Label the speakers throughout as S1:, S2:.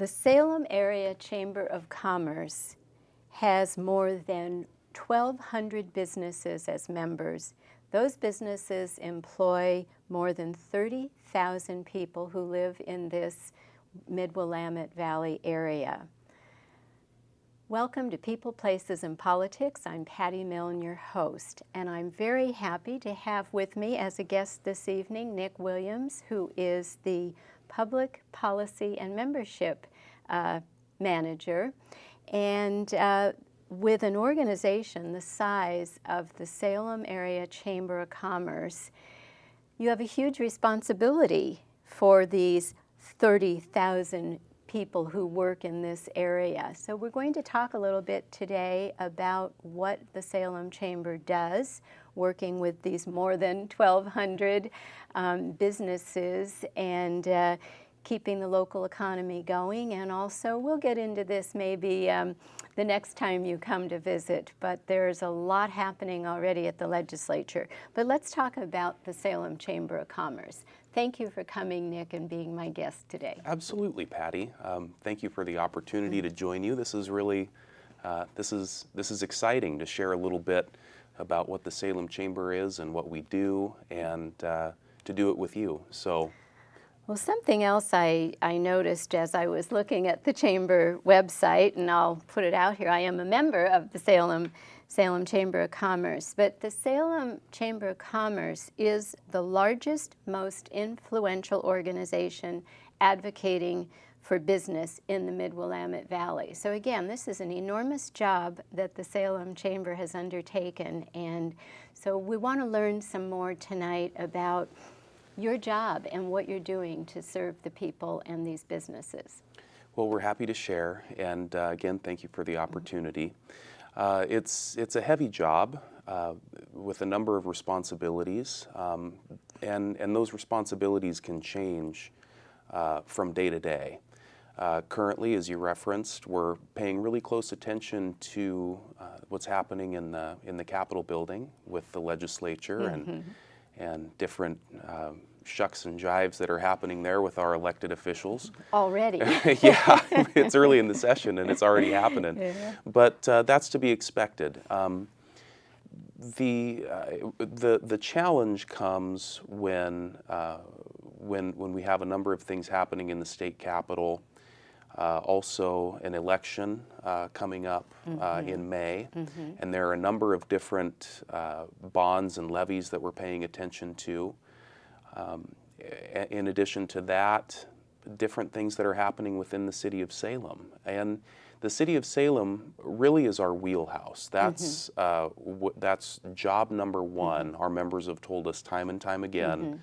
S1: The Salem Area Chamber of Commerce has more than 1,200 businesses as members. Those businesses employ more than 30,000 people who live in this Mid-Willamette Valley area. Welcome to People, Places, and Politics. I'm Patty Milne, your host, and I'm very happy to have with me as a guest this evening Nick Williams, who is the Public Policy and Membership Manager. And with an organization the size of the Salem Area Chamber of Commerce, you have a huge responsibility for these 30,000 people who work in this area. So we're going to talk a little bit today about what the Salem Chamber does, working with these more than 1,200 businesses and keeping the local economy going. And also, we'll get into this maybe the next time you come to visit, but there's a lot happening already at the legislature. But let's talk about the Salem Chamber of Commerce. Thank you for coming, Nick, and being my guest today.
S2: Absolutely, Patty. Thank you for the opportunity to join you. This is really, this is exciting to share a little bit about what the Salem Chamber is and what we do, and to do it with you. So.
S1: Well, something else I noticed as I was looking at the Chamber website, and I'll put it out here, I am a member of the Salem Chamber of Commerce, but the Salem Chamber of Commerce is the largest, most influential organization advocating for business in the Mid-Willamette Valley. So again, this is an enormous job that the Salem Chamber has undertaken, and so we want to learn some more tonight about your job and what you're doing to serve the people and these businesses.
S2: Well, we're happy to share, and again, thank you for the opportunity. It's a heavy job with a number of responsibilities, and those responsibilities can change from day to day. Currently, as you referenced, we're paying really close attention to what's happening in the Capitol building with the legislature and different shucks and jives that are happening there with our elected officials.
S1: Already.
S2: Yeah, it's early in the session and it's already happening. Yeah. But that's to be expected. The challenge comes when we have a number of things happening in the state capitol. Also an election coming up in May, and there are a number of different bonds and levies that we're paying attention to. In addition to that, different things that are happening within the city of Salem. And the city of Salem really is our wheelhouse. That's that's job number one. Our members have told us time and time again,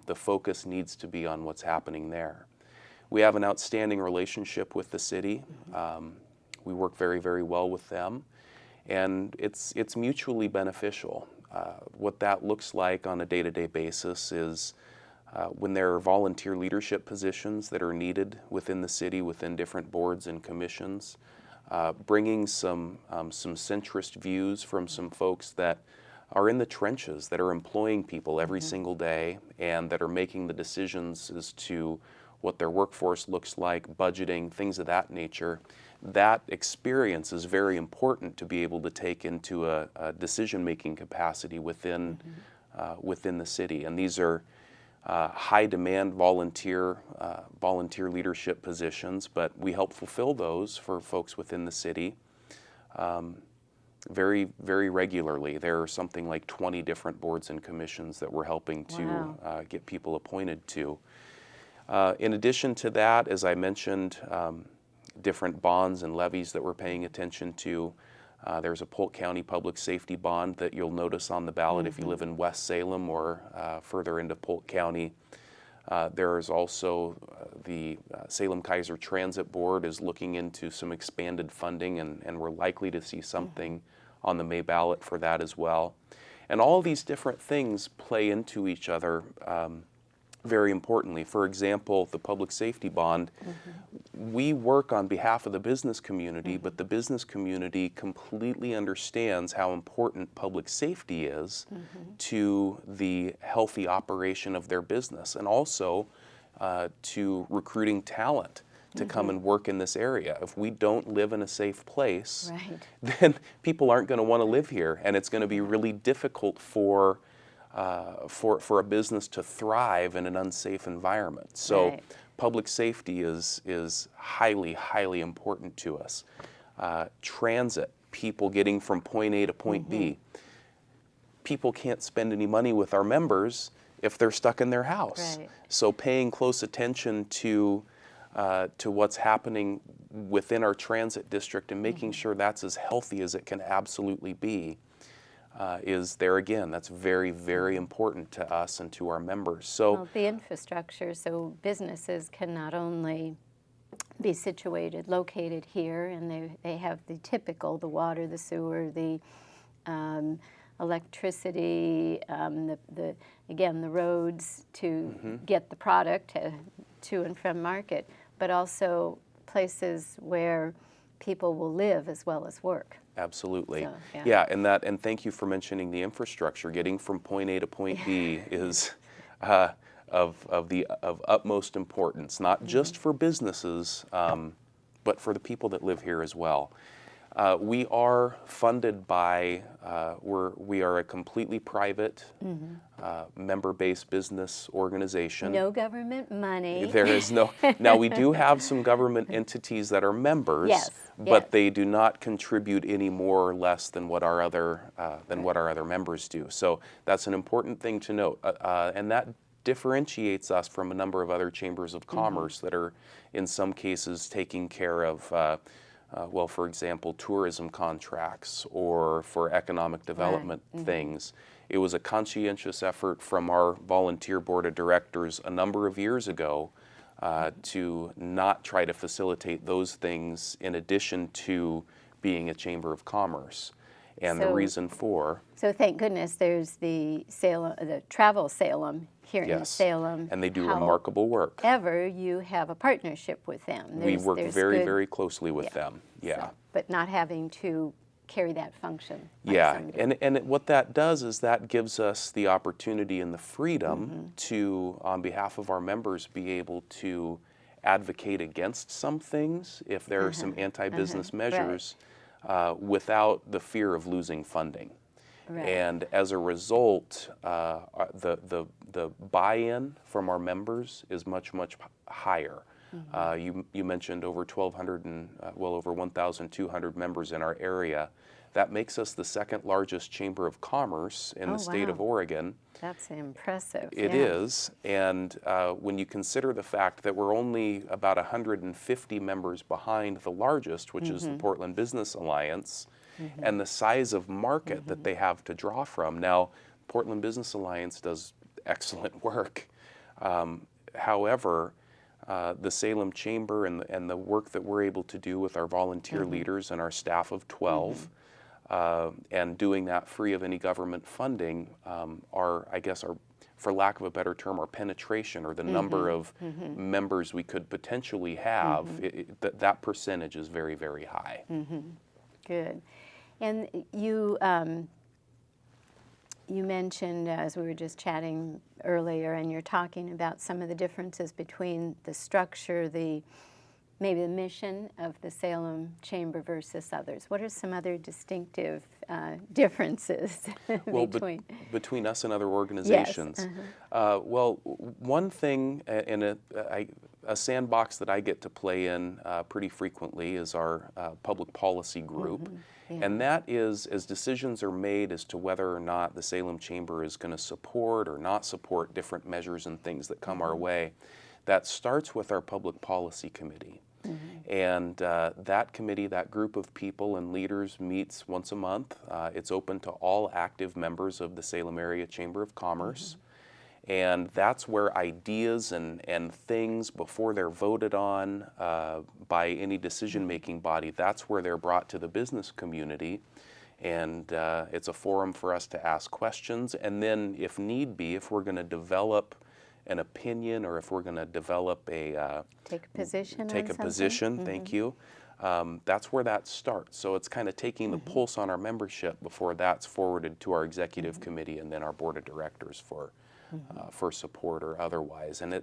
S2: the focus needs to be on what's happening there. We have an outstanding relationship with the city. We work very, very well with them, and it's mutually beneficial. What that looks like on a day-to-day basis is when there are volunteer leadership positions that are needed within the city, within different boards and commissions, bringing some centrist views from some folks that are in the trenches, that are employing people every single day, and that are making the decisions as to what their workforce looks like, budgeting, things of that nature. That experience is very important to be able to take into a decision-making capacity within the city. And these are high-demand volunteer leadership positions, but we help fulfill those for folks within the city very, very regularly. There are something like 20 different boards and commissions that we're helping to get people appointed to. In addition to that, as I mentioned, different bonds and levies that we're paying attention to. There's a Polk County Public Safety Bond that you'll notice on the ballot if you live in West Salem or further into Polk County. There is also the Salem-Keizer Transit Board is looking into some expanded funding, and we're likely to see something on the May ballot for that as well. And all these different things play into each other very importantly. For example, the public safety bond, we work on behalf of the business community, but the business community completely understands how important public safety is to the healthy operation of their business, and also to recruiting talent to come and work in this area. If we don't live in a safe place,
S1: Right.
S2: then people aren't going to want to live here, and it's going to be really difficult for a business to thrive in an unsafe environment. So
S1: Right.
S2: public safety is highly, highly important to us. Transit, people getting from point A to point B. People can't spend any money with our members if they're stuck in their house.
S1: Right.
S2: So paying close attention to what's happening within our transit district and making sure that's as healthy as it can absolutely be is there again. That's very, very important to us and to our members. So
S1: Well, the infrastructure, so businesses can not only be located here, and they have the typical, the water, the sewer, the electricity, again, the roads to get the product to and from market, but also places where people will live as well as work.
S2: absolutely.
S1: So, yeah.
S2: Yeah, and thank you for mentioning the infrastructure. Getting from point A to point B is of utmost importance, not just for businesses, but for the people that live here as well. We are funded by, we are a completely private, member-based business organization.
S1: No government money.
S2: There is no, now we do have some government entities that are members,
S1: Yes,
S2: but
S1: yes.
S2: they do not contribute any more or less than what our other members do. So that's an important thing to note, and that differentiates us from a number of other chambers of commerce that are in some cases taking care of well, for example, tourism contracts or for economic development things. It was a conscientious effort from our volunteer board of directors a number of years ago to not try to facilitate those things in addition to being a chamber of commerce. And the
S1: So-
S2: reason for,
S1: So thank goodness there's the Travel Salem here in
S2: yes,
S1: Salem.
S2: and they do remarkable work.
S1: However, you have a partnership with them.
S2: We work very,
S1: good-
S2: very closely with them. Yeah.
S1: so- but not having to carry that function. like
S2: Yeah,
S1: some do.
S2: and what that does is that gives us the opportunity and the freedom to, on behalf of our members, be able to advocate against some things if there are some anti-business measures without the fear of losing funding.
S1: Right.
S2: And as a result, the buy-in from our members is much, much higher. You mentioned over 1,200 and well over 1,200 members in our area. That makes us the second largest chamber of commerce in
S1: Oh,
S2: the state of
S1: wow.
S2: Oregon.
S1: That's impressive.
S2: It
S1: yeah.
S2: is, and when you consider the fact that we're only about 150 members behind the largest, which is the Portland Business Alliance, and the size of market that they have to draw from. Now, Portland Business Alliance does excellent work. However, the Salem Chamber and the work that we're able to do with our volunteer leaders and our staff of 12, and doing that free of any government funding, for lack of a better term, our penetration or the number of members we could potentially have, that percentage is very, very high.
S1: Good. And you mentioned, as we were just chatting earlier, and you're talking about some of the differences between the structure, maybe the mission of the Salem Chamber versus others. What are some other distinctive differences
S2: Well,
S1: between?
S2: us and other organizations. Well, one thing in a sandbox that I get to play in pretty frequently is our public policy group.
S1: Yeah.
S2: And that is, as decisions are made as to whether or not the Salem Chamber is going to support or not support different measures and things that come our way, that starts with our public policy committee. And that committee, that group of people and leaders meets once a month. It's open to all active members of the Salem Area Chamber of Commerce. And that's where ideas and things, before they're voted on by any decision-making body, that's where they're brought to the business community. And it's a forum for us to ask questions. And then, if need be, if we're going to develop an opinion or if we're going to develop
S1: Take a position
S2: take
S1: on
S2: a
S1: something?
S2: position, thank you, that's where that starts. So it's kind of taking the pulse on our membership before that's forwarded to our executive committee and then our board of directors for support or otherwise. And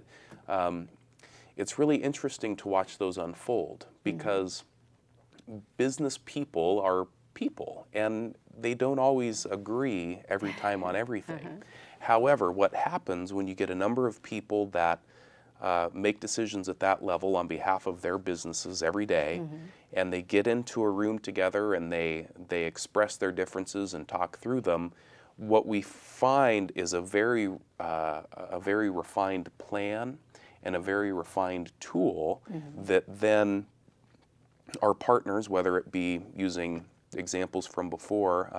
S2: it's really interesting to watch those unfold because business people are people and they don't always agree every time on everything. However, what happens when you get a number of people that make decisions at that level on behalf of their businesses every day, and they get into a room together and they express their differences and talk through them, what we find is a very refined plan and a very refined tool that then our partners, whether it be using examples from before,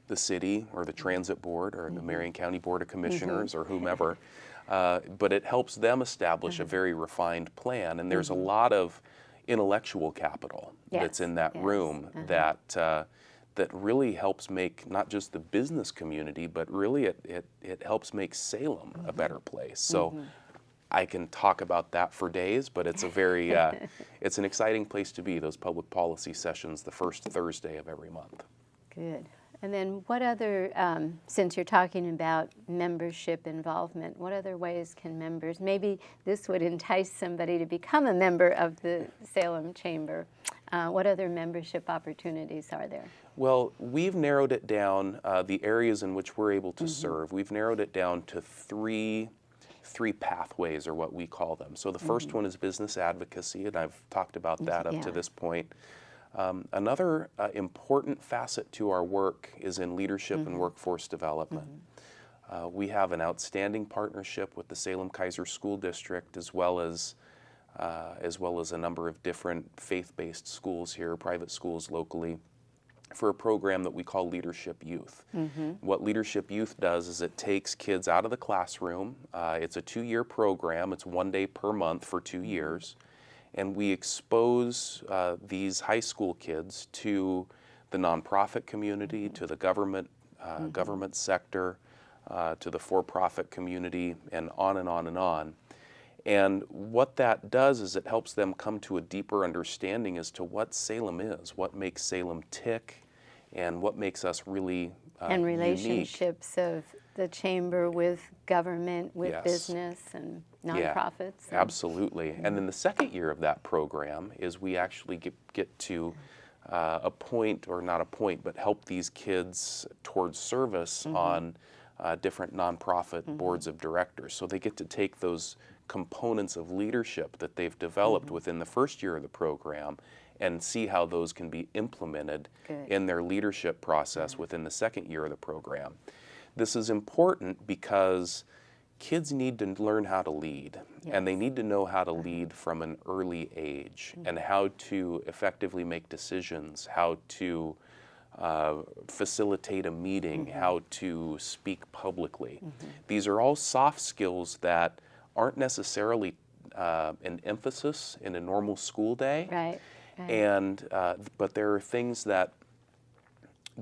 S2: the city or the transit board or the Marion County Board of Commissioners or whomever, but it helps them establish a very refined plan. And there's a lot of intellectual capital that's in that room that really helps make not just the business community, but really it helps make Salem a better place. So I can talk about that for days, but it's a very, it's an exciting place to be, those public policy sessions the first Thursday of every month.
S1: Good. And then what other, since you're talking about membership involvement, what other ways can members, maybe this would entice somebody to become a member of the Salem Chamber. What other membership opportunities are there?
S2: Well, we've narrowed it down, the areas in which we're able to serve, we've narrowed it down to three pathways, or what we call them. So the first one is business advocacy, and I've talked about that up to this point. Another important facet to our work is in leadership and workforce development. We have an outstanding partnership with the Salem-Keizer School District, as well as a number of different faith-based schools here, private schools locally, for a program that we call Leadership Youth. What Leadership Youth does is it takes kids out of the classroom. It's a 2-year program. It's 1 day per month for 2 years. And we expose these high school kids to the nonprofit community, to the government sector, to the for-profit community, and on and on and on. And what that does is it helps them come to a deeper understanding as to what Salem is, what makes Salem tick, and what makes us really
S1: and relationships of the chamber with government, with business and nonprofits.
S2: Yeah, absolutely. And then the second year of that program is we actually get to appoint, or not appoint, but help these kids towards service on different nonprofit boards of directors. So they get to take those components of leadership that they've developed within the first year of the program and see how those can be implemented in their leadership process within the second year of the program. This is important because kids need to learn how to lead, and they need to know how to lead from an early age, and how to effectively make decisions, how to facilitate a meeting, how to speak publicly. These are all soft skills that aren't necessarily an emphasis in a normal school day.
S1: Right.
S2: And but there are things that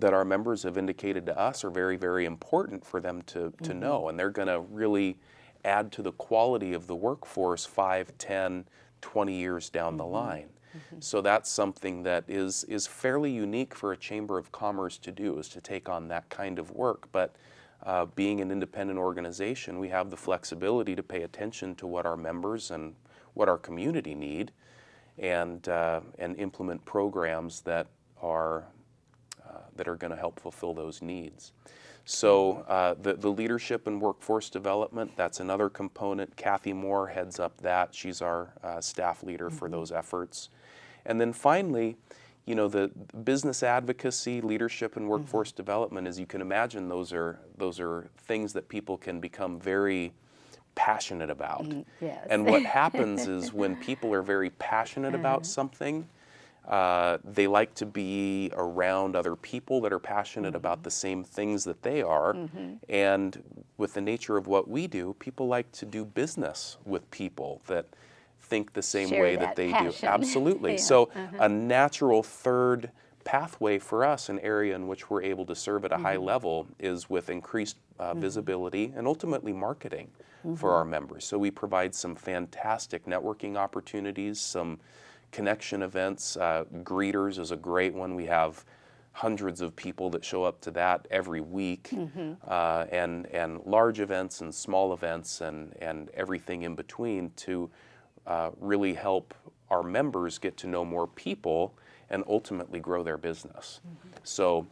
S2: our members have indicated to us are very, very important for them to know, and they're going to really add to the quality of the workforce 5, 10, 20 years down the line. So that's something that is fairly unique for a Chamber of Commerce to do, is to take on that kind of work. But being an independent organization, we have the flexibility to pay attention to what our members and what our community need, and implement programs that are going to help fulfill those needs. So the leadership and workforce development, that's another component. Kathy Moore heads up that. She's our staff leader for those efforts. And then finally, you know, the business advocacy, leadership, and workforce development, as you can imagine, those are things that people can become very passionate about.
S1: Yes.
S2: And what happens is when people are very passionate about something, they like to be around other people that are passionate about the same things that they are. And with the nature of what we do, people like to do business with people that think the same way that they do. Absolutely. So a natural third pathway for us, an area in which we're able to serve at a high level, is with increased visibility and ultimately marketing for our members. So we provide some fantastic networking opportunities, some connection events. Greeters is a great one. We have hundreds of people that show up to that every week, and large events and small events and everything in between to really help our members get to know more people and ultimately grow their business. So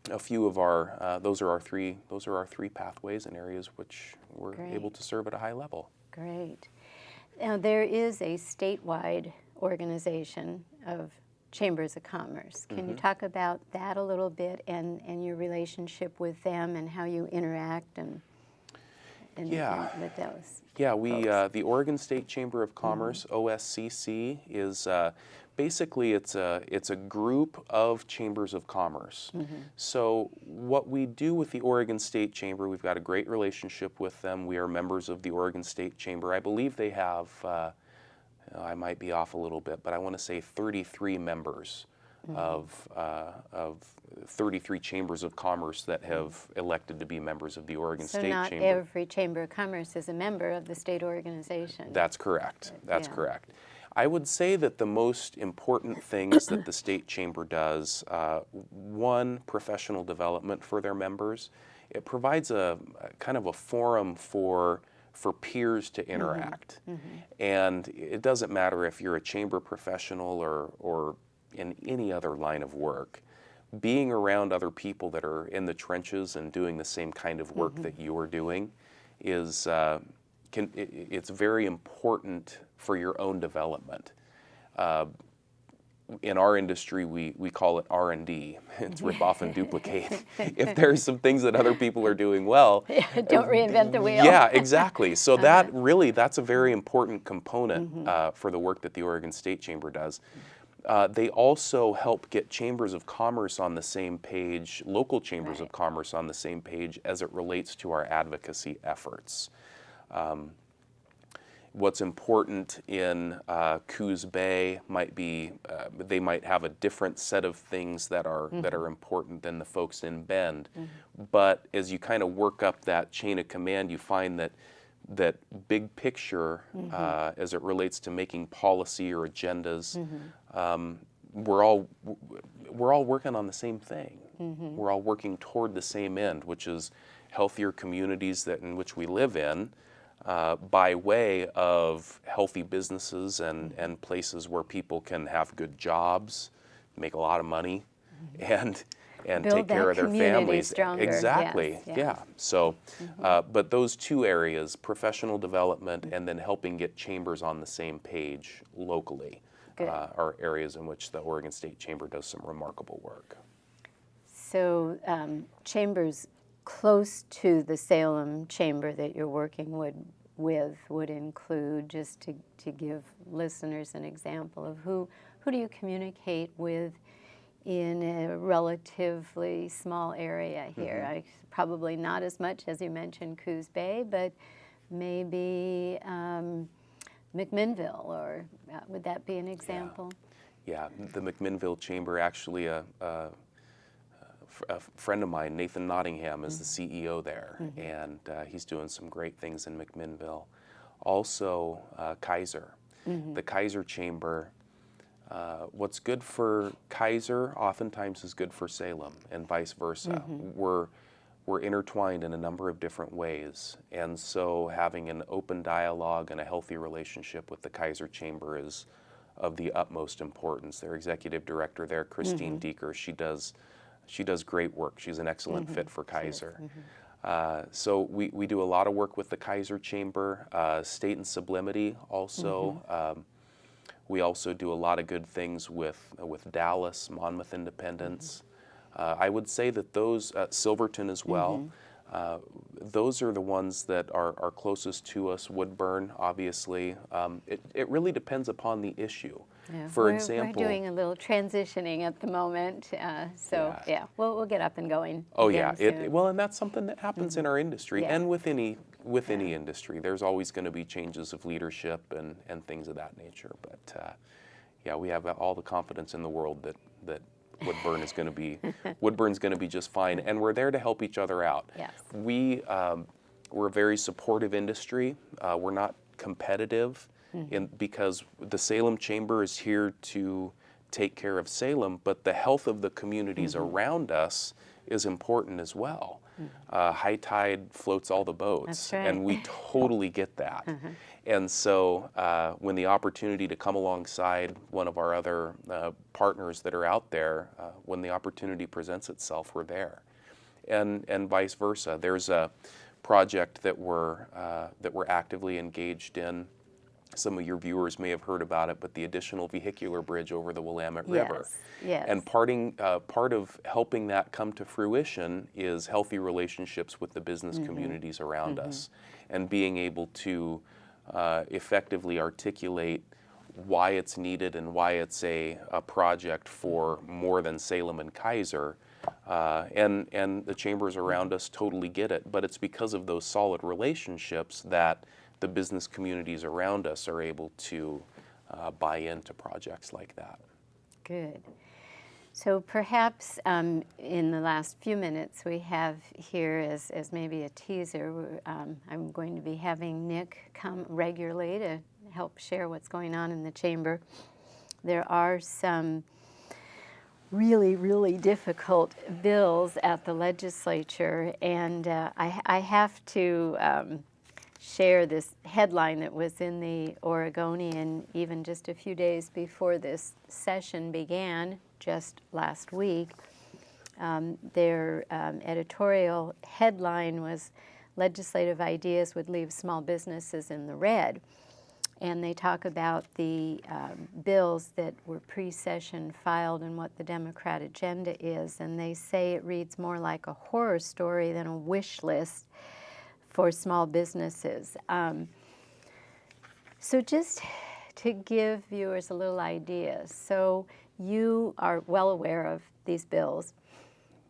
S2: a few of our those are our three pathways and areas which we're
S1: Great.
S2: able to serve at a high level.
S1: Great. Now, there is a statewide organization of chambers of commerce. Can you talk about that a little bit and your relationship with them and how you interact and
S2: Yeah.
S1: with those?
S2: Yeah, we
S1: folks?
S2: the Oregon State Chamber of Commerce, OSCC, is basically it's a group of chambers of commerce. So what we do with the Oregon State Chamber, we've got a great relationship with them. We are members of the Oregon State Chamber. I believe they have, I might be off a little bit, but I want to say 33 members of 33 chambers of commerce that have elected to be members of the Oregon
S1: So
S2: State
S1: not
S2: Chamber.
S1: every chamber of commerce is a member of the state organization.
S2: That's correct. That's
S1: Yeah.
S2: correct. I would say that the most important things that the state chamber does, one, professional development for their members. It provides a kind of a forum for peers to interact. And it doesn't matter if you're a chamber professional or in any other line of work. Being around other people that are in the trenches and doing the same kind of work that you are doing is it's very important for your own development. In our industry, we call it R&D. It's rip off and duplicate. If there's some things that other people are doing well,
S1: Don't reinvent the wheel.
S2: yeah, exactly. So that's a very important component for the work that the Oregon State Chamber does. They also help get chambers of commerce on the same page, local chambers of commerce on the same page as it relates to our advocacy efforts. What's important in Coos Bay might be they might have a different set of things that are important than the folks in Bend. But as you kind of work up that chain of command, you find that big picture as it relates to making policy or agendas, we're all working on the same thing. We're all working toward the same end, which is healthier communities in which we live in, by way of healthy businesses and places where people can have good jobs, make a lot of money, and
S1: Build
S2: take care
S1: that
S2: of their
S1: community
S2: families.
S1: stronger.
S2: Exactly.
S1: Yes, yeah.
S2: Yeah. So, but those two areas, professional development and then helping get chambers on the same page locally,
S1: Good.
S2: are areas in which the Oregon State Chamber does some remarkable work.
S1: So chambers close to the Salem chamber that you're working with would include, just to give listeners an example of who do you communicate with in a relatively small area here. Probably not as much as you mentioned Coos Bay, but maybe McMinnville, or would that be an example?
S2: Yeah, the McMinnville Chamber, actually a friend of mine, Nathan Nottingham, is the CEO there, and he's doing some great things in McMinnville. Also, Kaiser. The Kaiser Chamber, what's good for Kaiser oftentimes is good for Salem, and vice versa. We're intertwined in a number of different ways, and so having an open dialogue and a healthy relationship with the Kaiser Chamber is of the utmost importance. Their executive director there, Christine Deeker, she does great work. She's an excellent fit for Kaiser. So we do a lot of work with the Kaiser Chamber, State and Sublimity also. We also do a lot of good things with Dallas, Monmouth Independence. I would say that those, Silverton as well, those are the ones that are closest to us. Woodburn, obviously. It really depends upon the issue.
S1: Yeah,
S2: For
S1: we're
S2: example,
S1: doing a little transitioning at the moment, so yeah, we'll get up and going.
S2: oh
S1: again
S2: yeah,
S1: soon.
S2: well, and that's something that happens in our industry,
S1: Yeah.
S2: and with any industry. There's always going to be changes of leadership and things of that nature. But yeah, we have all the confidence in the world that Woodburn is going to be Woodburn's going to be just fine, and we're there to help each other out.
S1: Yes.
S2: We're a very supportive industry. We're not competitive, because the Salem Chamber is here to take care of Salem, but the health of the communities around us is important as well. High tide floats all the boats,
S1: That's right.
S2: and we totally get that. And so when the opportunity to come alongside one of our other partners that are out there, when the opportunity presents itself, we're there. And vice versa. There's a project that we're actively engaged in. Some of your viewers may have heard about it, but the additional vehicular bridge over the Willamette River.
S1: Yes.
S2: And part of helping that come to fruition is healthy relationships with the business communities around us, and being able to effectively articulate why it's needed and why it's a project for more than Salem and Kaiser. And the chambers around us totally get it, but it's because of those solid relationships that the business communities around us are able to buy into projects like that.
S1: Good. So perhaps in the last few minutes we have here as maybe a teaser, I'm going to be having Nick come regularly to help share what's going on in the chamber. There are some really, really difficult bills at the legislature, and I have to share this headline that was in the Oregonian even just a few days before this session began, just last week. Their editorial headline was, "Legislative Ideas Would Leave Small Businesses in the Red." And they talk about the bills that were pre-session filed and what the Democrat agenda is. And they say it reads more like a horror story than a wish list for small businesses. So just to give viewers a little idea, so you are well aware of these bills.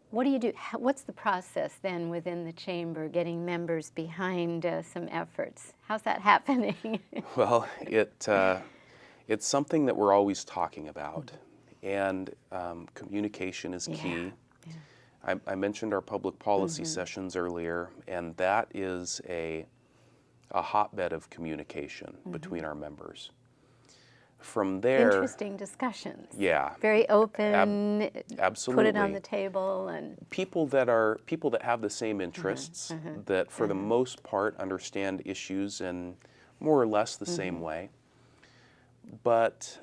S1: What do you do? What's the process then within the chamber, getting members behind some efforts? How's that happening?
S2: Well, it's something that we're always talking about, and communication is key.
S1: Yeah.
S2: I mentioned our public policy sessions earlier, and that is a hotbed of communication between our members. From there,
S1: Interesting discussions.
S2: yeah,
S1: Very open.
S2: absolutely.
S1: Put it on the table, and
S2: people that have the same interests, that for the most part understand issues in more or less the same way. But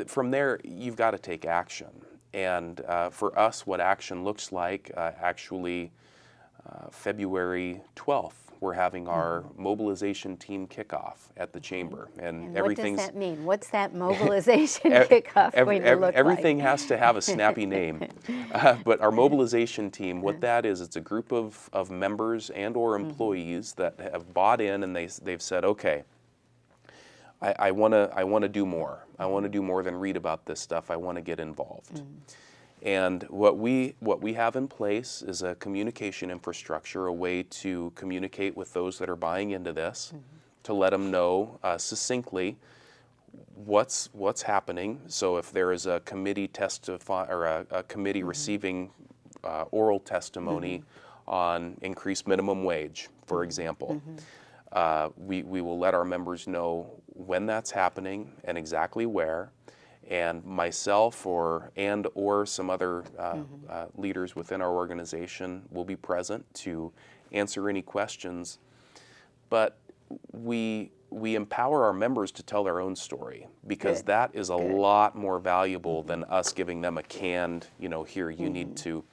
S2: from there, you've got to take action. And for us, what action looks like, actually, February 12th, we're having our mobilization team kickoff at the chamber.
S1: And
S2: everything's,
S1: what does that mean? What's that mobilization kickoff going to look
S2: everything
S1: like?
S2: has to have a snappy name. But our mobilization team, what that is, it's a group of members and or employees that have bought in, and they've said, okay, I want to do more. I want to do more than read about this stuff. I want to get involved. And what we have in place is a communication infrastructure, a way to communicate with those that are buying into this, to let them know succinctly what's happening. So if there is a committee a committee receiving oral testimony on increased minimum wage, for example, we will let our members know when that's happening and exactly where. And myself or some other leaders within our organization will be present to answer any questions. But we empower our members to tell their own story, because that is a lot more valuable than us giving them a canned, here, you need to.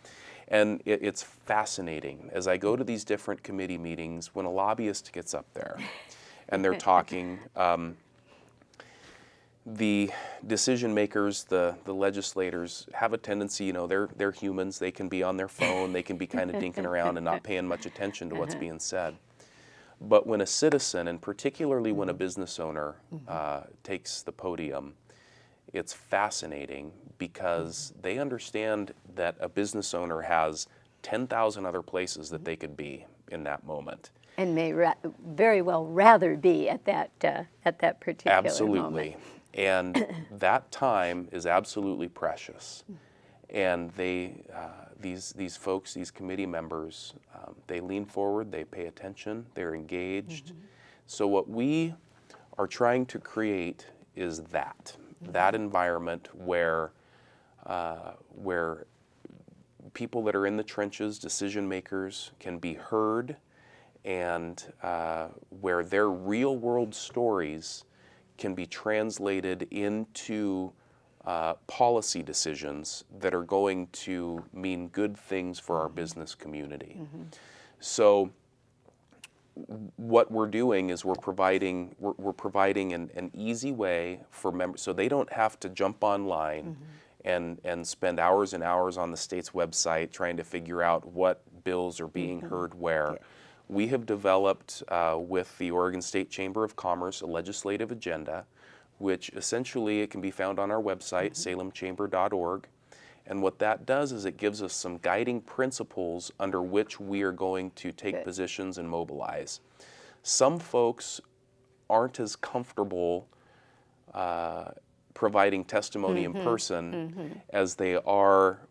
S2: And it's fascinating. As I go to these different committee meetings, when a lobbyist gets up there and they're talking, the decision makers, the legislators, have a tendency, they're humans. They can be on their phone. They can be kind of dinking around and not paying much attention to what's being said. But when a citizen, and particularly when a business owner takes the podium, it's fascinating, because they understand that a business owner has 10,000 other places that they could be in that moment.
S1: And may very well rather be at that particular
S2: Absolutely.
S1: moment.
S2: And that time is absolutely precious. And these folks, these committee members, they lean forward, they pay attention, they're engaged. So what we are trying to create is that. that environment where people that are in the trenches, decision makers, can be heard, and where their real world stories can be translated into policy decisions that are going to mean good things for our business community. So what we're doing is we're providing an easy way for members, so they don't have to jump online and spend hours and hours on the state's website trying to figure out what bills are being heard where. We have developed with the Oregon State Chamber of Commerce a legislative agenda, which essentially it can be found on our website, salemchamber.org. And what that does is it gives us some guiding principles under which we are going to take positions and mobilize. Some folks aren't as comfortable providing testimony in person as they are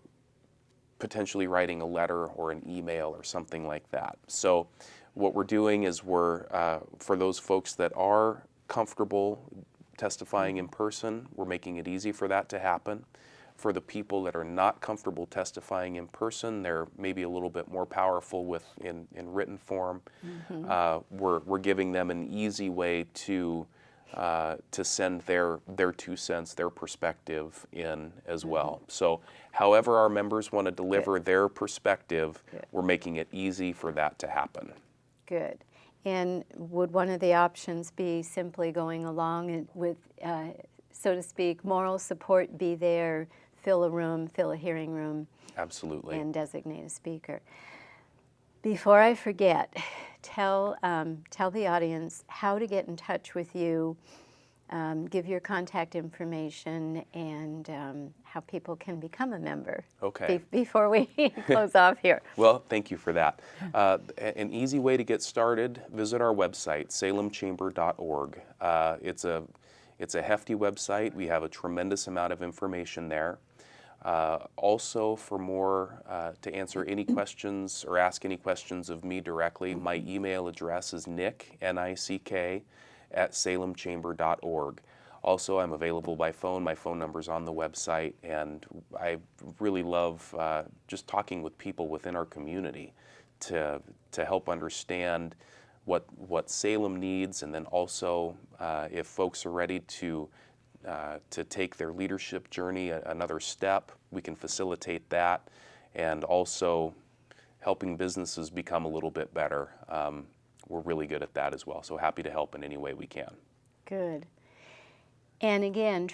S2: potentially writing a letter or an email or something like that. So what we're doing is we're, for those folks that are comfortable testifying in person, we're making it easy for that to happen. For the people that are not comfortable testifying in person, they're maybe a little bit more powerful in written form. We're giving them an easy way to send their 2 cents, their perspective in as well. So however our members want to deliver their perspective, we're making it easy for that to happen.
S1: Good. And would one of the options be simply going along with, so to speak, moral support, be there, fill a room, fill a hearing room?
S2: Absolutely.
S1: And designate a speaker. Before I forget, tell the audience how to get in touch with you, give your contact information, and how people can become a member.
S2: Okay. Before
S1: we close off here.
S2: Well, thank you for that. An easy way to get started, visit our website, salemchamber.org. It's a hefty website. We have a tremendous amount of information there. Also, for more, to answer any questions or ask any questions of me directly, my email address is nick, N-I-C-K, @salemchamber.org. Also, I'm available by phone. My phone number's on the website, and I really love just talking with people within our community to help understand what Salem needs, and then also if folks are ready to take their leadership journey another step, we can facilitate that, and also helping businesses become a little bit better. We're really good at that as well, so happy to help in any way we can.
S1: Good. And again,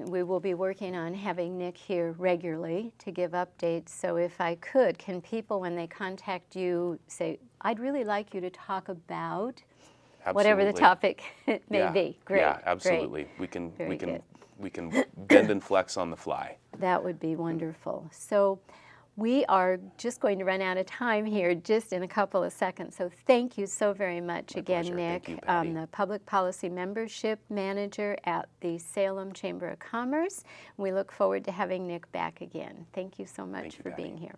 S1: we will be working on having Nick here regularly to give updates. So if I could, can people, when they contact you, say, I'd really like you to talk about whatever the topic may be? Great.
S2: Yeah, absolutely.
S1: Great.
S2: We can bend and flex on the fly.
S1: That would be wonderful. So we are just going to run out of time here just in a couple of seconds. So thank you so very much again,
S2: pleasure.
S1: Nick.
S2: Thank you, Patty.
S1: The Public Policy Membership Manager at the Salem Chamber of Commerce. We look forward to having Nick back again. Thank you so much for being here.